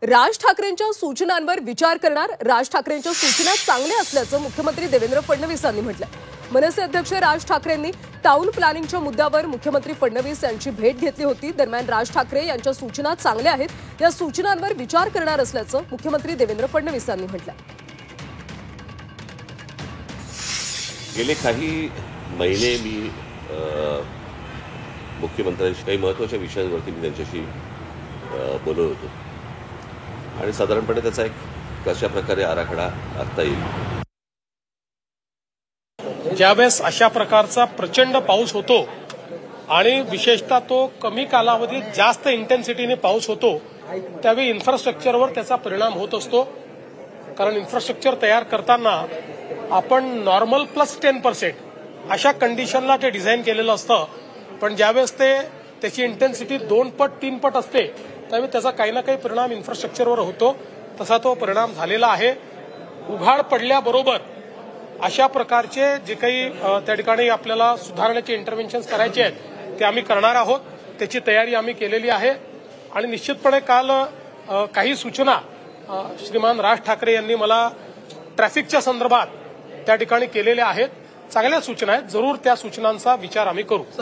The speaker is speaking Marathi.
राज ठाकरेंच्या सूचनांवर विचार करणार। राज ठाकरेंच्या सूचना चांगल्या असल्याचं मुख्यमंत्री देवेंद्र फडणवीस यांनी म्हटलं। मनसे अध्यक्ष राज ठाकरेंनी टाउन प्लॅनिंगच्या मुद्द्यावर मुख्यमंत्री फडणवीस यांची भेट घेतली होती। दरम्यान राज ठाकरे यांच्या सूचना चांगल्या आहेत, या सूचनांवर विचार करणार असल्याचं मुख्यमंत्री देवेंद्र फडणवीस यांनी म्हटलं। गेले काही महिने मी मुख्यमंत्र्यांशी काही महत्त्वाच्या विषयांवरती मी त्यांच्याशी बोलत होतो आणि साधारणपणे त्याचा एक कशा प्रकारे आराखडा आखता येईल। ज्यावेळेस अशा प्रकारचा प्रचंड पाऊस होतो आणि विशेषतः तो कमी कालावधीत जास्त इंटेन्सिटीने पाऊस होतो त्यावेळी इन्फ्रास्ट्रक्चरवर त्याचा परिणाम होत असतो। कारण इन्फ्रास्ट्रक्चर तयार करताना आपण नॉर्मल प्लस 10% अशा कंडिशनला ते डिझाईन केलेलं असतं, पण ज्यावेळेस त्याची इंटेन्सिटी 2 पट 3 पट असते त्यावेळी त्याचा काही ना काही परिणाम इन्फ्रास्ट्रक्चरवर होतो। तसा तो परिणाम झालेला आहे। उघाड पडल्याबरोबर अशा प्रकारचे जे काही त्या ठिकाणी आपल्याला सुधारण्याचे इंटरव्हेन्शन्स करायचे आहेत ते आम्ही करणार आहोत। त्याची तयारी आम्ही केलेली आहे आणि निश्चितपणे काल काही सूचना श्रीमान राज ठाकरे यांनी मला ट्रॅफिकच्या संदर्भात त्या ठिकाणी केलेल्या आहेत। चांगल्या सूचना आहेत, जरूर त्या सूचनांचा विचार आम्ही करू।